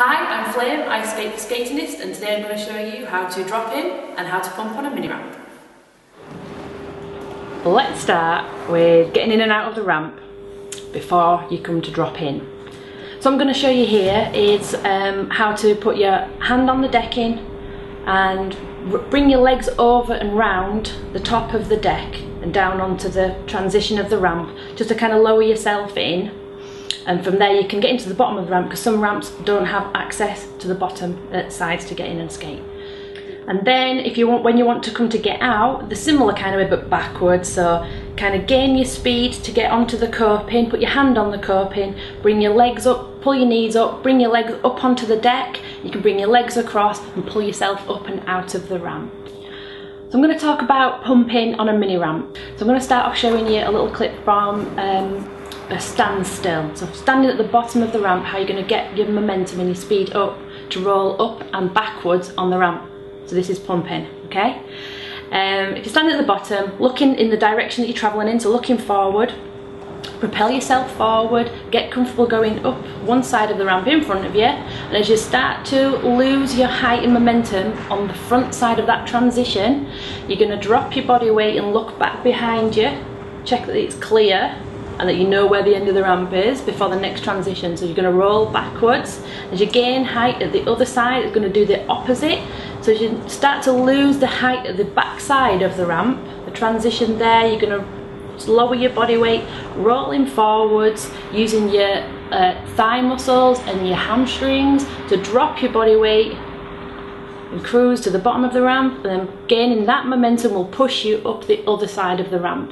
Hi, I'm Flame, I skate for Skatanist, and today I'm going to show you how to drop in and how to pump on a mini ramp. Let's start with getting in and out of the ramp before you come to drop in. So I'm going to show you here is how to put your hand on the decking and bring your legs over and round the top of the deck and down onto the transition of the ramp, just to kind of lower yourself in. And from there you can get into the bottom of the ramp, because some ramps don't have access to the bottom sides to get in and skate. And then when you want to come to get out, the similar kind of way but backwards, so kind of gain your speed to get onto the coping, put your hand on the coping, bring your legs up, pull your knees up, bring your legs up onto the deck. You can bring your legs across and pull yourself up and out of the ramp. So I'm going to talk about pumping on a mini ramp. So I'm going to start off showing you a little clip from a standstill. So standing at the bottom of the ramp, how you're going to get your momentum and your speed up to roll up and backwards on the ramp. So this is pumping, okay? If you're standing at the bottom, looking in the direction that you're travelling in, so looking forward, propel yourself forward, get comfortable going up one side of the ramp in front of you, and as you start to lose your height and momentum on the front side of that transition, you're going to drop your body weight and look back behind you, check that it's clear and that you know where the end of the ramp is before the next transition. So you're going to roll backwards. As you gain height at the other side, it's going to do the opposite. So as you start to lose the height at the back side of the ramp, the transition there, you're going to lower your body weight, rolling forwards, using your thigh muscles and your hamstrings to drop your body weight and cruise to the bottom of the ramp, and then gaining that momentum will push you up the other side of the ramp.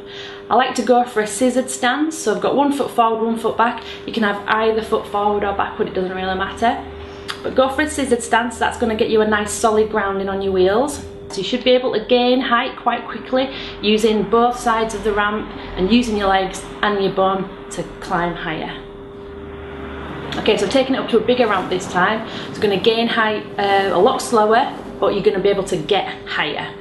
I like to go for a scissored stance, so I've got 1 foot forward, 1 foot back. You can have either foot forward or backward, it doesn't really matter. But go for a scissored stance, that's going to get you a nice solid grounding on your wheels. So you should be able to gain height quite quickly using both sides of the ramp and using your legs and your bum to climb higher. Okay, so taking it up to a bigger ramp this time, it's going to gain height a lot slower, but you're going to be able to get higher.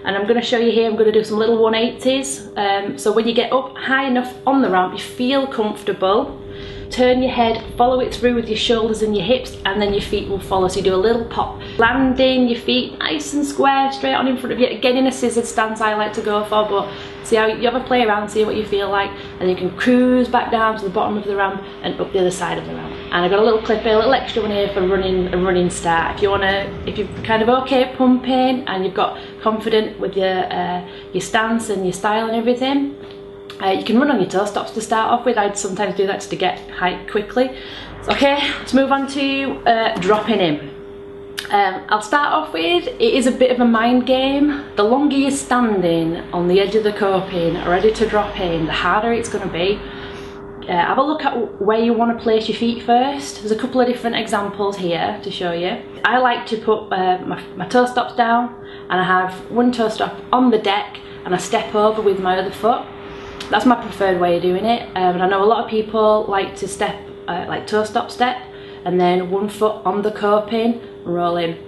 And I'm going to show you here, I'm going to do some little 180s. So when you get up high enough on the ramp, you feel comfortable, turn your head, follow it through with your shoulders and your hips, and then your feet will follow. So you do a little pop, landing your feet nice and square straight on in front of you. Again, in a scissored stance I like to go for, but see how you have a play around, see what you feel like, and you can cruise back down to the bottom of the ramp and up the other side of the ramp. And I've got a little clip here, a little extra one here for running a running start. If you're kind of okay pumping and you've got confident with your stance and your style and everything, you can run on your toe stops to start off with. I'd sometimes do that just to get height quickly. Okay, let's move on to dropping in. I'll start off with, it is a bit of a mind game. The longer you're standing on the edge of the coping, ready to drop in, the harder it's going to be. Have a look at where you want to place your feet first. There's a couple of different examples here to show you. I like to put my toe stops down, and I have one toe stop on the deck and I step over with my other foot. That's my preferred way of doing it, and I know a lot of people like to step, like toe stop step, and then 1 foot on the coping, roll in.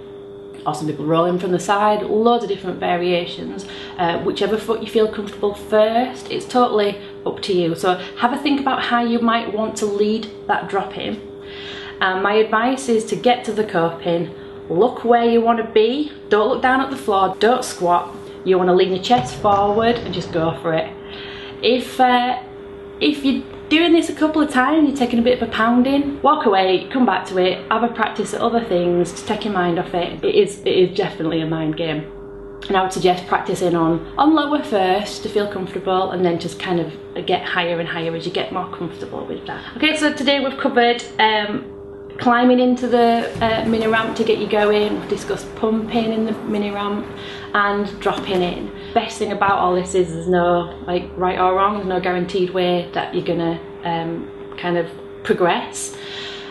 Or some people roll in from the side, loads of different variations. Whichever foot you feel comfortable first, it's totally up to you. So have a think about how you might want to lead that drop in. My advice is to get to the coping, look where you want to be, don't look down at the floor, don't squat. You want to lean your chest forward and just go for it. If you're doing this a couple of times, you're taking a bit of a pounding, walk away, come back to it, have a practice at other things to take your mind off it. It is definitely a mind game. And I would suggest practicing on lower first to feel comfortable, and then just kind of get higher and higher as you get more comfortable with that. Okay, so today we've covered climbing into the mini ramp to get you going. We've discussed pumping in the mini ramp and dropping in. Best thing about all this is there's no like right or wrong, there's no guaranteed way that you're gonna kind of progress.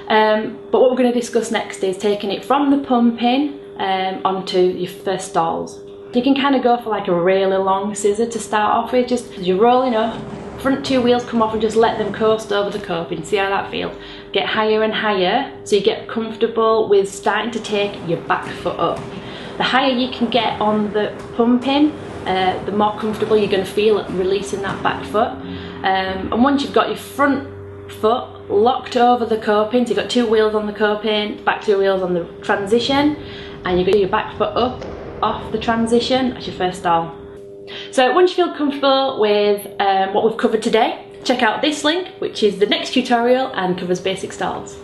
But what we're going to discuss next is taking it from the pumping onto your first stalls. You can kind of go for like a really long scissor to start off with, just as you're rolling up, front 2 wheels come off and just let them coast over the coping. See how that feels? Get higher and higher so you get comfortable with starting to take your back foot up. The higher you can get on the pumping, the more comfortable you're going to feel at releasing that back foot. And once you've got your front foot locked over the coping, so you've got 2 wheels on the coping, back 2 wheels on the transition, and you've got your back foot up off the transition. That's your first stall. So once you feel comfortable with what we've covered today, check out this link, which is the next tutorial and covers basic stalls.